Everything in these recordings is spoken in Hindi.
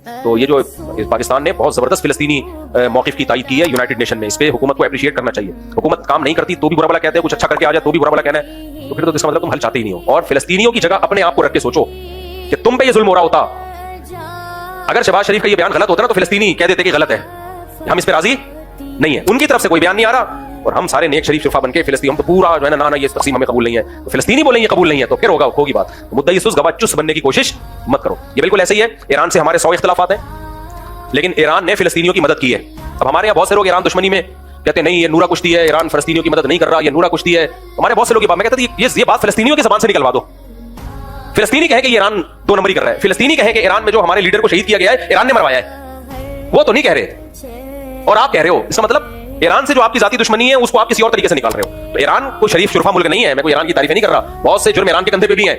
तो ये जो पाकिस्तान ने बहुत जबरदस्त फिलिस्तीनी मौकिफ की तायद की है यूनाइटेड नेशन में, इस पे हुकूमत को अप्रिशिएट करना चाहिए। हुकूमत काम नहीं करती तो भी बुरा भला कहते हैं, कुछ अच्छा करके आ जाए तो भी बुरा भला कहना है, तो फिर तो इसका मतलब तुम हल चाहते ही नहीं हो। और फिलिस्तीनियों की जगह अपने आप को रख के सोचो कि तुम पे ये जुल्म हो रहा होता, अगर शहबाज शरीफ का ये बयान गलत होता ना तो फिलिस्तीनी कह देते कि गलत है, हम इस पे राजी नहीं है। उनकी तरफ से कोई बयान नहीं आ रहा और हम सारे नेक शरीफ शिफा बनके फिलिस्तीन, हम तो पूरा जो है ना ये तकसीम हमें कबूल नहीं है, तो फिलिस्तीनी बोलेंगे कबूल नहीं है तो फिर होगी बात। तो मुद्दा सुस गवाह चुस बनने की कोशिश मत करो। ये बिल्कुल ऐसे ही है, ईरान से हमारे 100 इख्तिलाफात हैं, लेकिन ईरान ने फिलिस्तीनियों की मदद की है। अब हमारे यहाँ बहुत से लोग ईरान दुश्मनी में कहते नहीं ये नूरा कुश्ती है, ईरान फिलिस्तीनियों की मदद नहीं कर रहा, ये नूरा कुश्ती है। हमारे बहुत से लोग मैं कहता ये बात फिलिस्तीनियों की ज़बान से निकलवा दो। फिलिस्तीनी कहे कि ईरान 2 नंबरी कर रहा है, फिलिस्तीनी कहे कि ईरान में जो हमारे लीडर को शहीद किया गया है ईरान ने मरवाया है, वो तो नहीं कह रहे और आप कह रहे हो। इसका मतलब ईरान से जो आपकी जाती दुश्मनी है उसको आप किसी और तरीके से निकाल रहे हो। तो ईरान कोई शरीफ शुरफा मुल्क नहीं है, मैं कोई ईरान की तारीफ नहीं कर रहा, बहुत से जुर्म ईरान के कंधे पे भी हैं,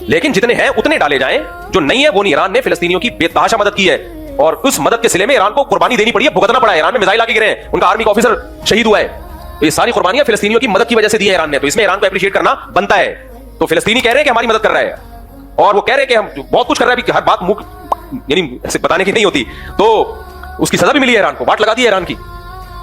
लेकिन जितने हैं उतने डाले जाएं, जो नहीं है वो नहीं। ईरान ने फिलिस्तीनियों की बेतहाशा मदद की है और उस मदद के सिले में ईरान को कुर्बानी देनी पड़ी है, भुगतना पड़ा है। ईरान में मिसाइल आके गिरे हैं, उनका आर्मी का ऑफिसर शहीद हुआ है, तो ये सारी कुर्बानियां फिलिस्तीनियों की मदद की वजह से दी है ईरान ने, तो इसमें ईरान को अप्रिशिएट करना बनता है। तो फिलिस्तीनी कह रहे हैं कि हमारी मदद कर रहा है और वो कह रहे हैं कि हम बहुत कुछ कर रहे हैं, हर बात मुंह यानी ऐसे बताने की नहीं होती, तो उसकी सजा भी मिली है ईरान को, वाट लगा दी है ईरान की।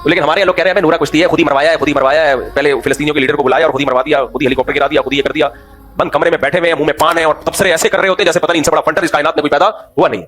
लेकिन हमारे लोग कह रहे हैं नूरा कुश्ती है, खुद ही मरवाया है, पहले फिलिस्तीनियों के लीडर को बुलाया और खुद ही मरवा दिया, खुद ही हेलीकॉप्टर गिरा दिया, खुद ही ये कर दिया। बंद कमरे में बैठे हुए हैं, मुंह में पान है और तबसरे ऐसे कर रहे होते हैं जैसे पता नहीं इनसे बड़ा फंटर इस कायनात में कोई पैदा हुआ नहीं।